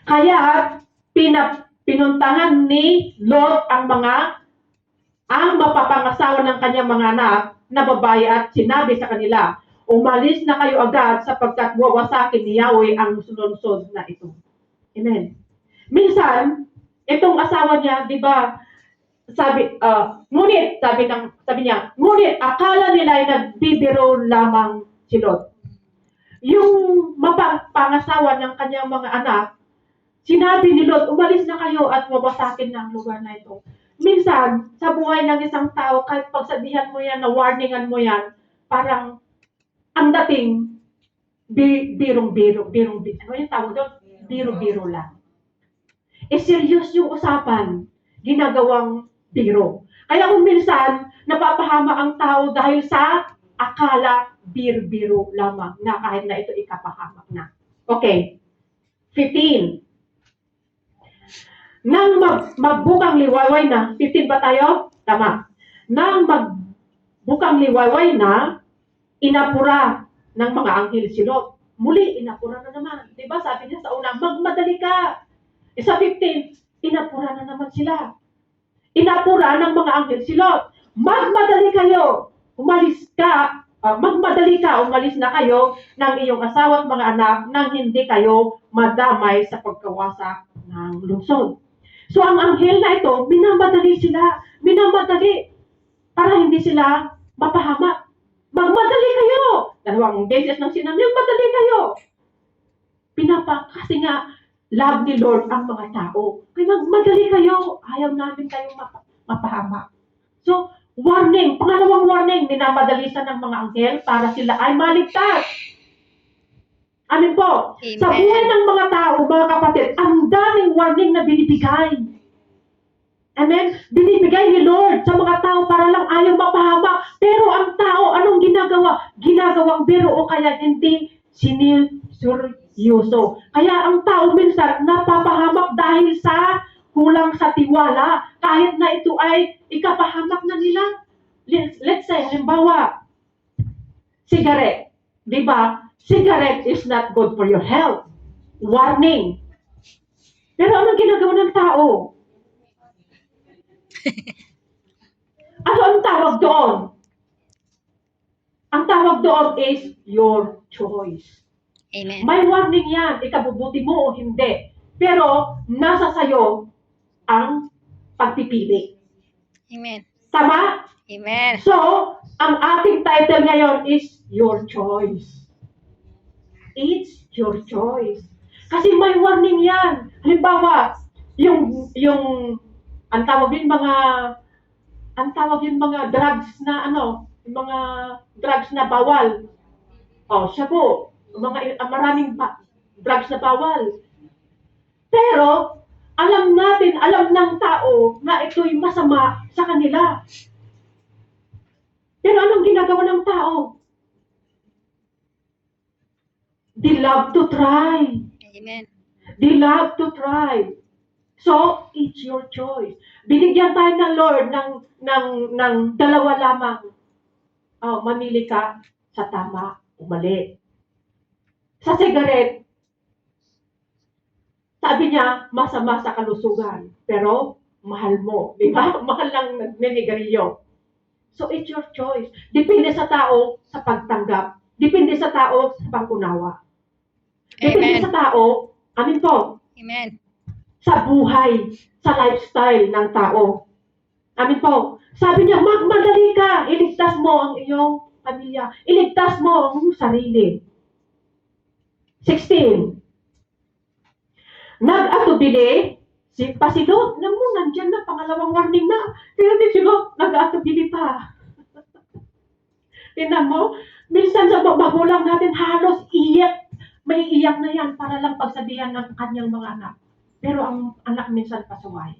Kaya pinuntahan ni Lot ang mapapangasawa ng kanyang mga anak na babae at sinabi sa kanila, umalis na kayo agad sapagkat wawasakin ni Yahweh ang sunod-sunod na ito. Amen. Minsan, itong asawa niya, di ba, sabi niya, ngunit akala nila ay nagbibiro lamang si Lot. Yung mapapangasawa ng kanyang mga anak, sinabi ni Lot, umalis na kayo at wawasakin na ang lugar na ito. Minsan, sa buhay ng isang tao, kahit pagsabihan mo yan, na warningan mo yan, parang ang dating, birong-biro, ano yung tawag doon? Biro-biro lang. Serious yung usapan, ginagawang biro. Kaya kung minsan, napapahama ang tao dahil sa akala biro-biro lamang na kahit na ito ikapahamak na. Okay. 15. Nang magbukang liwayway na, 15 ba tayo? Tama. Nang magbukang liwayway na, inapura ng mga anghel si Lot. Muli, inapura na naman. Diba sabi niya sa una, magmadali ka. Sa 15, inapura na naman sila. Inapura ng mga anghel si Lot. Magmadali kayo. Magmadali ka, umalis na kayo ng iyong asawa at mga anak nang hindi kayo madamay sa pagkawasak ng lungsod. So ang anghel na ito, minamadali para hindi sila mapahamak. Magmadali kayo. Dalawang beses nang sinabi, magmadali kayo. Kasi nga, love ni Lord ang mga tao. Kaya magmadali kayo. Ayaw namin kayong mapahamak. So, warning, pangalawang warning, minamadalisan ng mga anghel para sila ay maligtas. Amin po. Amen. Sa buhay ng mga tao, mga kapatid, ang daming warning na binibigay. Amen? Binibigay ni Lord sa mga tao para lang ayaw mapahamak. Pero ang tao, anong ginagawa? Ginagawang biro o kaya hindi seryoso. Kaya ang tao minsan napapahamak dahil sa kulang sa tiwala. Kahit na ito ay ikapahamak na nila. Let's say, halimbawa, cigarette. Diba? Cigarette is not good for your health. Warning. Pero anong ginagawa ng tao? Ano ang tawag doon? Ang tawag doon is your choice. Amen. May warning yan. Ikabubuti mo o hindi. Pero nasa sayo ang pagpipili. Amen. Tama? Amen. So, ang ating title ngayon is Your Choice. It's your choice. Kasi may warning yan. Halimbawa, ang tawag yung mga drugs na mga drugs na bawal. Siya po, maraming drugs na bawal. Pero, alam ng tao na ito'y masama sa kanila. Pero anong ginagawa ng tao? They love to try. Amen. They love to try. So, it's your choice. Binigyan tayo ng Lord ng dalawa lamang. Mamili ka sa tama o mali. Sa cigarette, sabi niya, masama sa kalusugan. Pero, mahal mo. Di ba? Mahal lang nagninigarilyo. So, it's your choice. Depende sa tao sa pagtanggap. Depende sa tao sa pangkunawa. Depende sa tao, amin po. Amen. Sa buhay, sa lifestyle ng tao. Amin po. Sabi niya, magmadali ka. Iligtas mo ang iyong pamilya. Iligtas mo ang sarili. 16. Nag-atubili si Lot. Alam mo, nandyan na, pangalawang warning na. Pero si Lot, nag-atubili pa. Tingnan mo, minsan sa magulang natin, halos iyak. May iyak na yan para lang pagsabihan ng kanyang mga anak. Pero ang anak minsan pasaway.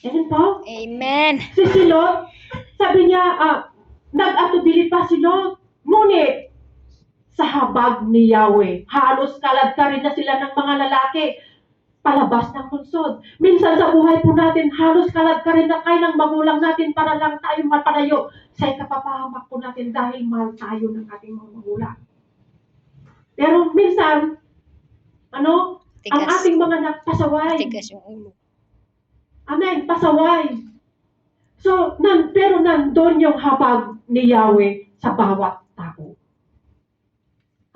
Amen po? Amen. Si Lot, sabi niya, nag-atubili pa si Lot. Ngunit, sa habag ni Yahweh, halos kalad-karin na sila ng mga lalaki palabas ng lungsod. Minsan sa buhay po natin, halos kalad-karin na kayo ng magulang natin para lang tayo mapalayo sa ikapapahamak po natin dahil mahal tayo ng ating mga magulang. Pero minsan, Ang Tigas. ating mga anak, pasaway. Tigas yung ulo. Amen, pasaway. So, pero nandun yung habag ni Yahweh sa bawat tao.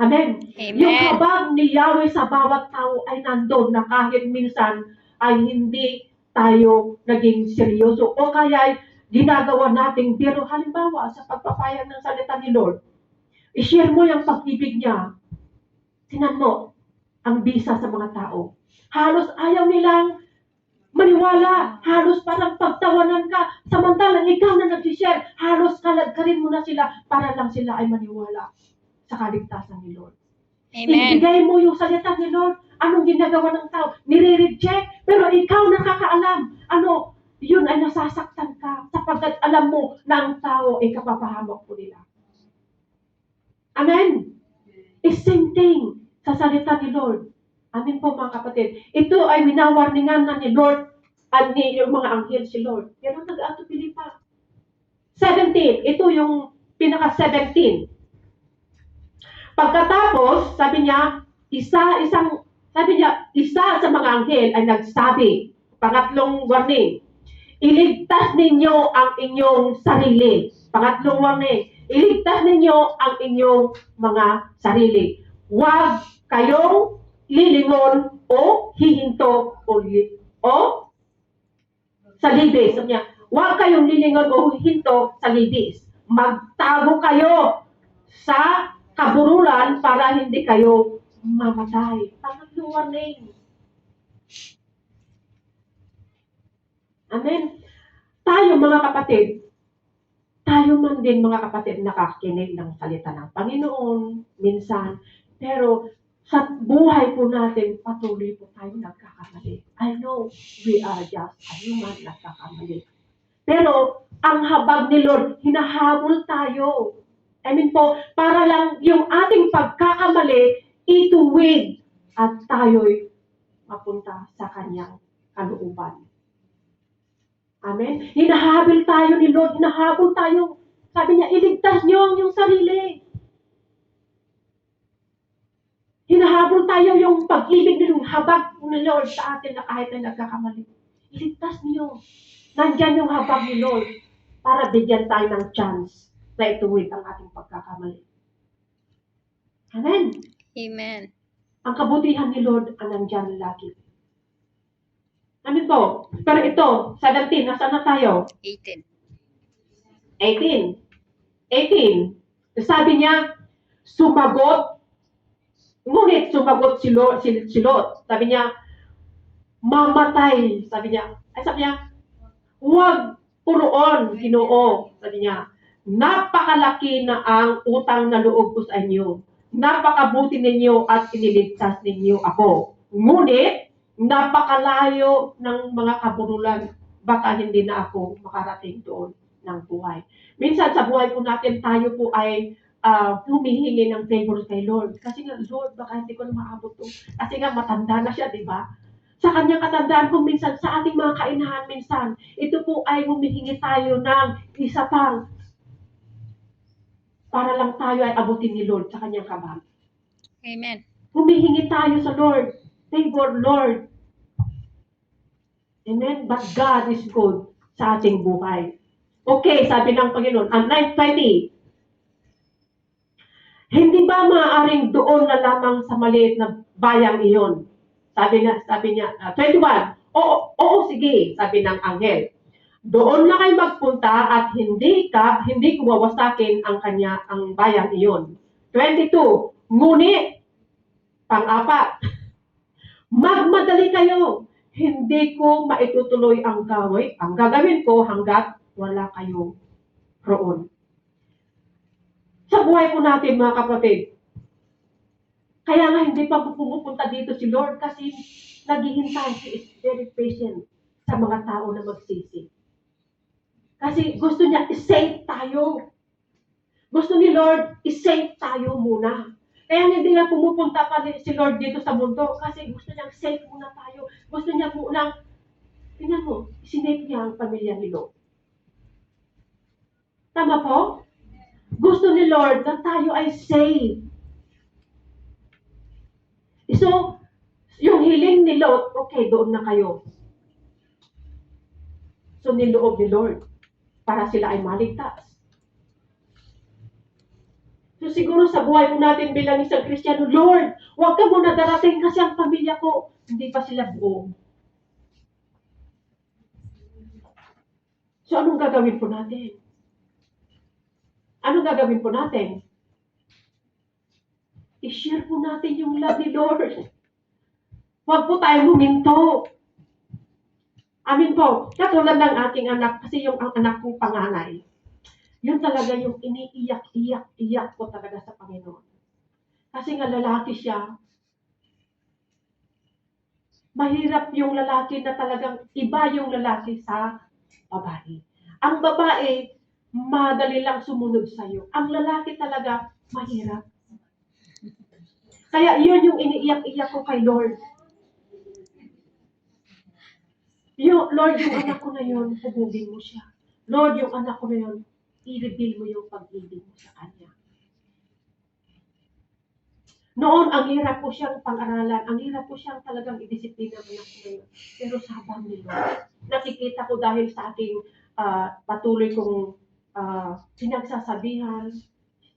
Amen. Amen. Yung habag ni Yahweh sa bawat tao ay nandun na kahit minsan ay hindi tayo naging seryoso o kaya ginagawa nating biro. Halimbawa, sa pagpapayag ng salita ni Lord, i-share mo yung pag-ibig niya. Tinan mo ang bisa sa mga tao. Halos ayaw nilang maniwala. Halos parang pagtawanan ka. Samantalang ikaw na nag-share, halos kalad-karin mo na sila para lang sila ay maniwala sa kaligtasan ni Lord. Amen. Ibigay mo yung salita ni Lord. Anong ginagawa ng tao? Nire-reject. Pero ikaw nakakaalam. Yun ay nasasaktan ka sapagkat alam mo na ang tao ay kapapahamak po nila. Amen. It's same thing sa salita ni Lord. Amen po mga kapatid. Ito ay winawarningan na ni Lord at ni yung mga anghel si Lord. Pero nag-atupili pa. 17. Ito yung pinaka-17. Pagkatapos, sabi niya, isa sa mga anghel ay nagsabi, pangatlong warning, iligtas ninyo ang inyong sarili. Pangatlong warning, iligtas ninyo ang inyong mga sarili. Huwag kayong lilingon o hihinto o sa libis. Sabi niya, huwag kayong lilingon o hihinto sa libis. Magtago kayo sa kaburulan para hindi kayo mamatay. Pangatlong warning. Amen. Tayo mga kapatid, tayo man din mga kapatid nakakinig ng salita ng Panginoon minsan, pero sa buhay po natin, patuloy po tayo nagkakamali. I know we are just a human nagkakamali. Pero ang habag ni Lord, hinahabol tayo. I mean po, para lang yung ating pagkakamali, ituwid at tayo'y mapunta sa kanyang kalooban. Amen? Hinahabol tayo ni Lord, hinahabol tayo. Sabi niya, iligtas niyo ang iyong sarili. Hinahabol tayo yung pag-ibig ng habag ni Lord sa atin na kahit na nagkakamali. Iligtas niyo. Nandyan yung habag ni Lord para bigyan tayo ng chance na ituwid ang ating pagkakamali. Amen. Amen. Ang kabutihan ni Lord ang nandyan lagi. Amen po. Pero ito, 17, nasaan na tayo? 18. 18. Sabi niya, ngunit sumagot si Lot. Sabi niya, mamatay. Sabi niya, huwag puroon, Ginoo. Sabi niya, napakalaki na ang utang na loob ko sa inyo. Napakabuti ninyo at iniligtas ninyo ako. Ngunit, napakalayo ng mga kaburulan. Baka hindi na ako makarating doon ng buhay. Minsan sa buhay po natin, tayo po ay humihingi ng favor kay Lord. Kasi nga, Lord, baka hindi ko na maabot to. Kasi nga, matanda na siya, di ba? Sa kanyang katandaan kung minsan, sa ating mga kainahan minsan, ito po ay humihingi tayo ng isa pang para lang tayo ay abutin ni Lord sa kanyang kabag. Amen. Humihingi tayo sa Lord. Favor, Lord. Amen? But God is good sa ating buhay. Okay, sabi ng Panginoon, ang 9:20, hindi ba maaaring doon na lamang sa maliit na bayang iyon? Sabi niya, 21, oo, sige, sabi ng anghel. Doon na kayo magpunta at hindi ko wawasakin ang bayang iyon. 22, ngunit, pang-apat, magmadali kayo. Hindi ko maitutuloy ang gagawin ko hanggat wala kayo roon. Sa buhay po natin mga kapatid, kaya nga hindi pa pumupunta dito si Lord kasi naghihintay, He is very patient sa mga tao na magsisi. Kasi gusto niya i-save tayo. Gusto ni Lord i-save tayo muna. Kaya hindi nga pumupunta pa si Lord dito sa mundo kasi gusto niyang save muna tayo. Gusto niya munang, tingnan mo, sinave niya ang pamilya ni Lord. Tama po? Gusto ni Lord na tayo ay saved. So, Yung hiling ni Lot, okay, doon na kayo. So, niloob ni Lord para sila ay maligtas. So, siguro sa buhay po natin bilang isang Kristiyano, Lord, huwag ka muna darating kasi ang pamilya ko, hindi pa sila buo. So, anong gagawin po natin? Anong gagawin po natin? I-share po natin yung love ni Lord. Huwag po tayong huminto. Amin po, katulad ng aking anak, kasi yung ang anak kong panganay, yun talaga yung iniiyak-iyak ko talaga sa Panginoon. Kasi nga lalaki siya, mahirap yung lalaki na talagang iba yung lalaki sa babae. Ang babae, madali lang sumunod sa'yo. Ang lalaki talaga, mahirap. Kaya yun yung iniiyak-iyak ko kay Lord. Lord, yung anak ko na yun, hubugin mo siya. Lord, yung anak ko na yun, i-reveal mo yung pag-ibig mo sa kanya. Noon, ang hirap ko siyang pang-aralan, ang hirap ko siyang talagang i-disiplina ang anak ko na yun. Pero sa habang ni Lord, nakikita ko dahil sa aking patuloy kong pinagsasabihan,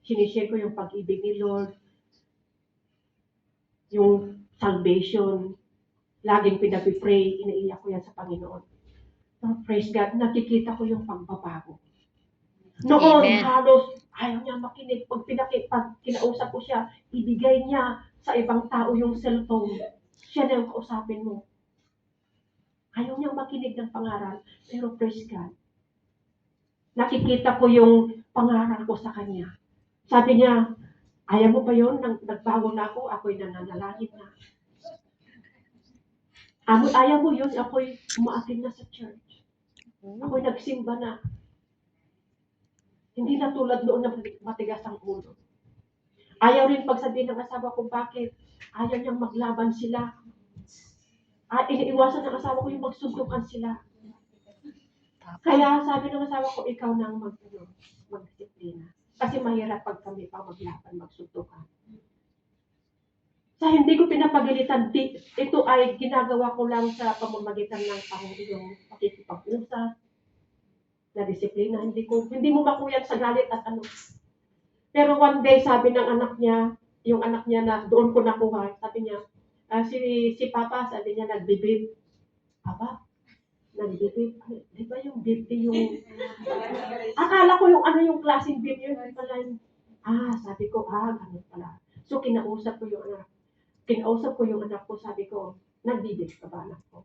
sinishare ko yung pag-ibig ni Lord, yung salvation, laging pinag-pray, iniiyak ko yan sa Panginoon. Oh, praise God, nakikita ko yung pagbabago. Noon, Amen. halos ayaw niya makinig. Pag kinausap ko siya, ibigay niya sa ibang tao yung cellphone. Siya na yung kausapin mo. Ayaw niya makinig ng pangaral. Pero praise God, nakikita ko yung pangaral ko sa kanya. Sabi niya, ayaw mo ba yun? Nagbago na ako, ako'y nananalangin na. Ayaw mo yun, ako'y umaatin na sa church. Ako'y nagsimba na. Hindi na tulad noon na matigas ang ulo. Ayaw rin pagsabihin ng asawa ko bakit. Ayaw niyang maglaban sila. At iniiwasan ng asawa ko yung magsundukan sila. Kaya sabi ng asawa ko, ikaw nang magdisiplina. Kasi mahirap pag kami pa maglaban, magsundukan. Sa hindi ko pinapagalitan, ito ay ginagawa ko lang sa pamamagitan ng Panginoong pakikipag-usap, na disiplina. Hindi mo makuyan sa galit at ano. Pero one day, sabi ng anak niya, yung anak niya na doon ko nakuha, sabi niya, si Papa, sabi niya, nagbibib. Aba, nagbibib. Di ba yung bib yung... Akala ko yung ano yung klaseng bib yun. Pala yung, sabi ko, ganun pala. So, kinausap ko yung anak ko, sabi ko, nagbibib ka ba anak ko?